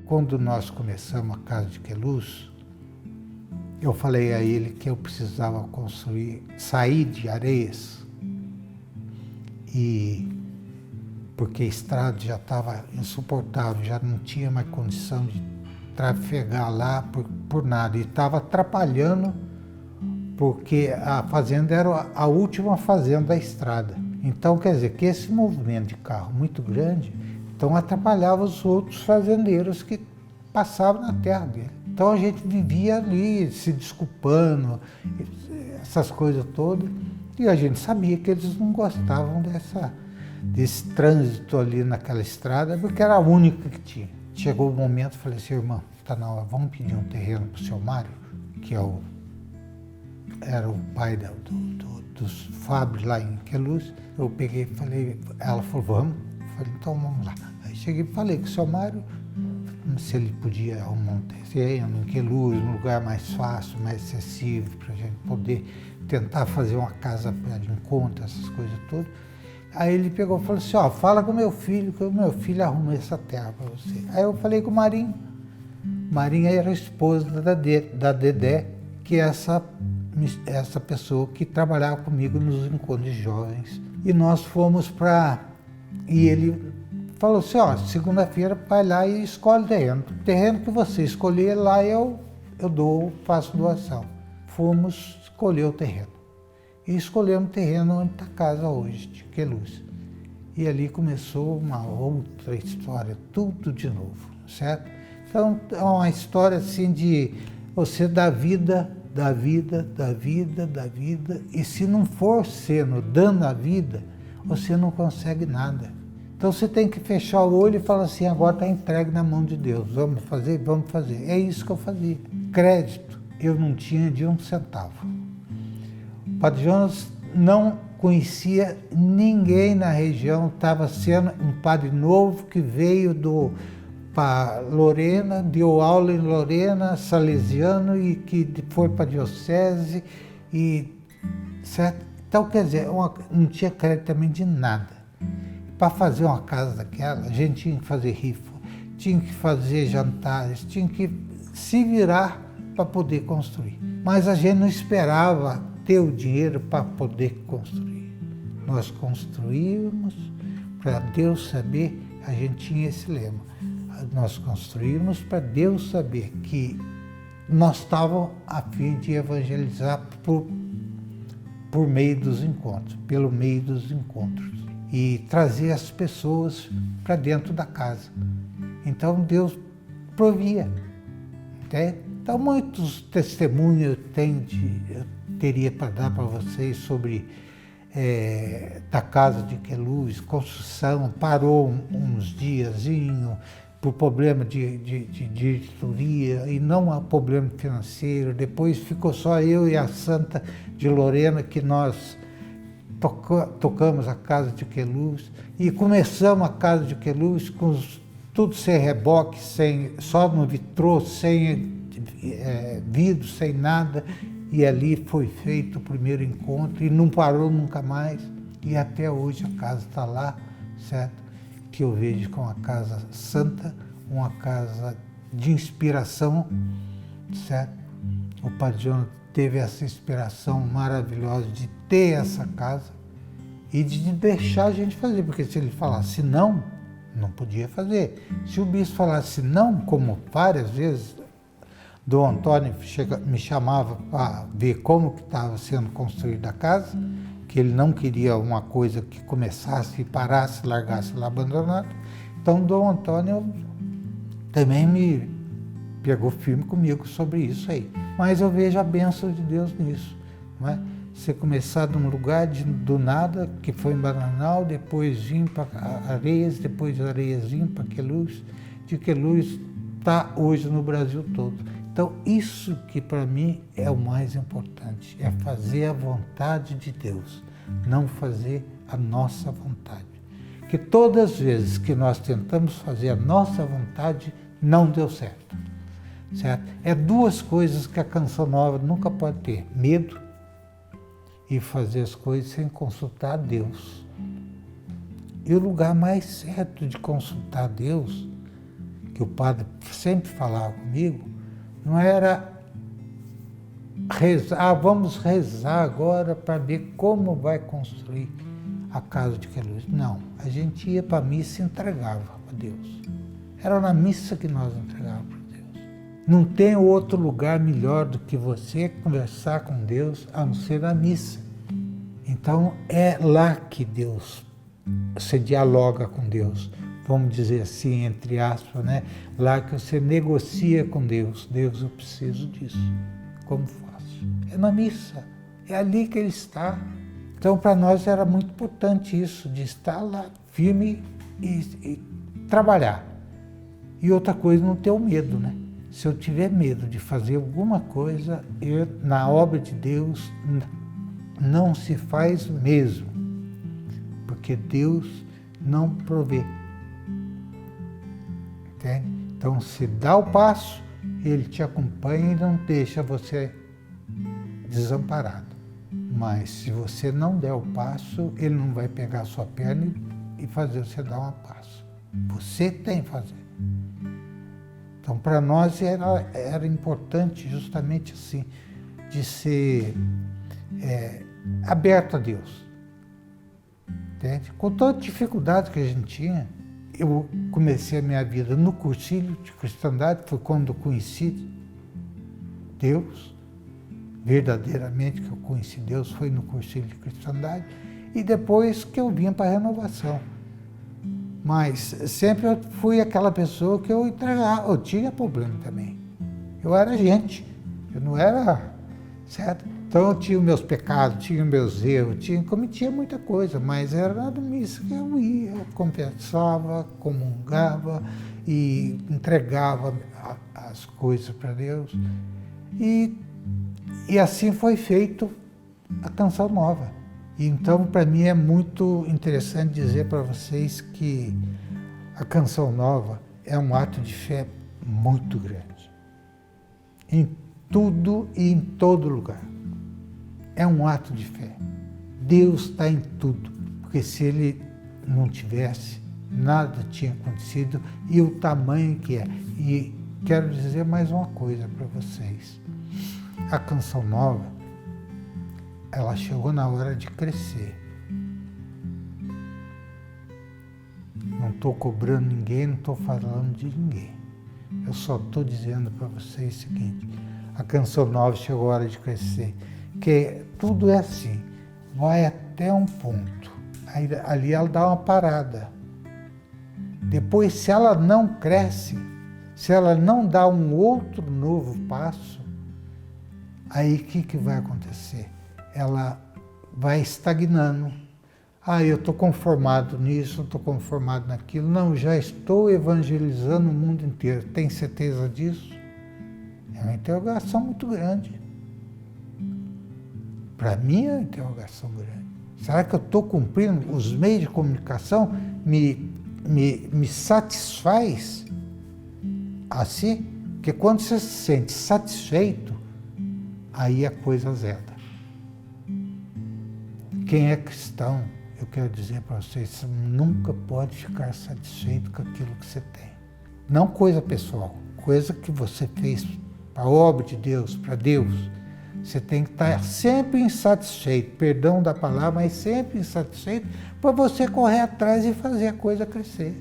quando nós começamos a casa de Queluz, eu falei a ele que eu precisava sair de Areias, porque a estrada já estava insuportável, já não tinha mais condição de trafegar lá por nada, e estava atrapalhando, porque a fazenda era a última fazenda da estrada. Então, quer dizer, que esse movimento de carro muito grande, então atrapalhava os outros fazendeiros que passavam na terra dele. Então a gente vivia ali se desculpando, essas coisas todas, e a gente sabia que eles não gostavam desse trânsito ali naquela estrada, porque era a única que tinha. Chegou o momento, falei assim, irmão, tá na hora, vamos pedir um terreno para o seu Mário, que era o pai dos Fábio lá em Queluz. Eu peguei e falei, ela falou, vamos. Eu falei, então vamos lá. Aí cheguei e falei com o seu Mário, se ele podia arrumar um terreno em Queluz, um lugar mais fácil, mais acessível, para a gente poder tentar fazer uma casa de encontro, essas coisas todas. Aí ele pegou e falou assim, ó, fala com meu filho, que o meu filho arruma essa terra para você. Aí eu falei com o Marinho. Marinha era a esposa da Dedé, que é essa pessoa que trabalhava comigo nos encontros de jovens. E nós fomos e ele falou assim, ó, segunda-feira vai lá e escolhe o terreno. O terreno que você escolher lá eu faço doação. Fomos escolher o terreno. E escolhemos o terreno onde está a casa hoje, de Queluz. E ali começou uma outra história, tudo de novo, certo? Então é uma história assim de você dar vida, e se não for sendo dando a vida, você não consegue nada. Então você tem que fechar o olho e falar assim, agora está entregue na mão de Deus, vamos fazer? Vamos fazer. É isso que eu fazia. Crédito, eu não tinha de um centavo. O Padre Jonas não conhecia ninguém na região, estava sendo um padre novo que veio para Lorena, deu aula em Lorena, salesiano, e que foi para a diocese, certo? Então, quer dizer, não tinha crédito também de nada. Para fazer uma casa daquela, a gente tinha que fazer rifa, tinha que fazer jantares, tinha que se virar para poder construir. Mas a gente não esperava ter o dinheiro para poder construir. Nós construímos para Deus saber, a gente tinha esse lema, nós construímos para Deus saber que nós estávamos a fim de evangelizar por meio dos encontros, pelo meio dos encontros, e trazer as pessoas para dentro da casa. Então Deus provia. Então muitos testemunhos eu teria para dar para vocês sobre da casa de Queluz, construção, parou uns diazinho por problema de diretoria e não há problema financeiro. Depois ficou só eu e a Santa de Lorena que nós tocamos a casa de Queluz e começamos a casa de Queluz com tudo sem reboque, só no vitrô, sem vidro, sem nada. E ali foi feito o primeiro encontro e não parou nunca mais. E até hoje a casa está lá, certo? Que eu vejo como uma casa santa, uma casa de inspiração, certo? O Padre Jonas teve essa inspiração maravilhosa de ter essa casa e de deixar a gente fazer, porque se ele falasse não, não podia fazer. Se o bispo falasse não, como várias vezes, Dom Antônio me chamava para ver como que estava sendo construída a casa, que ele não queria uma coisa que começasse e parasse, largasse lá abandonado. Então Dom Antônio também me pegou firme comigo sobre isso aí. Mas eu vejo a bênção de Deus nisso, não é? Você começar de um lugar do nada, que foi em Bananal, depois vim para Areias, depois de Areias vim para Queluz, de Queluz está hoje no Brasil todo. Então, isso que para mim é o mais importante, é fazer a vontade de Deus, não fazer a nossa vontade. Que todas as vezes que nós tentamos fazer a nossa vontade, não deu certo. Certo? É duas coisas que a Canção Nova nunca pode ter: medo e fazer as coisas sem consultar a Deus. E o lugar mais certo de consultar a Deus, que o padre sempre falava comigo, não era rezar, vamos rezar agora para ver como vai construir a casa de Queluz. Não, a gente ia para a missa e entregava a Deus. Era na missa que nós entregávamos para Deus. Não tem outro lugar melhor do que você conversar com Deus, a não ser na missa. Então é lá que Deus, você dialoga com Deus, vamos dizer assim, entre aspas, né? Lá que você negocia com Deus. Deus, eu preciso disso. Como faço? É na missa. É ali que Ele está. Então, para nós era muito importante isso, de estar lá firme e trabalhar. E outra coisa, não ter o medo, né? Se eu tiver medo de fazer alguma coisa, na obra de Deus não se faz mesmo. Porque Deus não provê. Entende? Então, se dá o passo, Ele te acompanha e não deixa você desamparado. Mas se você não der o passo, Ele não vai pegar a sua perna e fazer você dar um passo. Você tem que fazer. Então, para nós era importante justamente assim, de ser aberto a Deus. Entende? Com toda a dificuldade que a gente tinha, eu comecei a minha vida no cursilho de cristandade, foi quando eu conheci Deus. Verdadeiramente que eu conheci Deus foi no cursilho de cristandade e depois que eu vim para a renovação. Mas sempre eu fui aquela pessoa que eu entregava, eu tinha problema também. Eu era gente, eu não era, certo? Então eu tinha os meus pecados, tinha os meus erros, cometia muita coisa, mas era na missa que eu ia, eu confessava, comungava e entregava as coisas para Deus. E assim foi feito a Canção Nova. Então, para mim é muito interessante dizer para vocês que a Canção Nova é um ato de fé muito grande. Em tudo e em todo lugar. É um ato de fé. Deus está em tudo, porque se Ele não tivesse, nada tinha acontecido e o tamanho que é. E quero dizer mais uma coisa para vocês. A Canção Nova, ela chegou na hora de crescer. Não estou cobrando ninguém, não estou falando de ninguém. Eu só estou dizendo para vocês o seguinte, a Canção Nova chegou a hora de crescer, que tudo é assim, vai até um ponto, aí, ali ela dá uma parada. Depois, se ela não cresce, se ela não dá um outro novo passo, aí o que vai acontecer? Ela vai estagnando. Eu estou conformado nisso, estou conformado naquilo. Não, já estou evangelizando o mundo inteiro. Tem certeza disso? É uma interrogação muito grande. Para mim é uma interrogação grande. Será que eu estou cumprindo? Os meios de comunicação me satisfaz assim? Porque quando você se sente satisfeito, aí a coisa zeda. Quem é cristão, eu quero dizer para vocês, você nunca pode ficar satisfeito com aquilo que você tem. Não coisa pessoal, coisa que você fez para a obra de Deus, para Deus. Você tem que estar sempre insatisfeito, perdão da palavra, mas sempre insatisfeito, para você correr atrás e fazer a coisa crescer.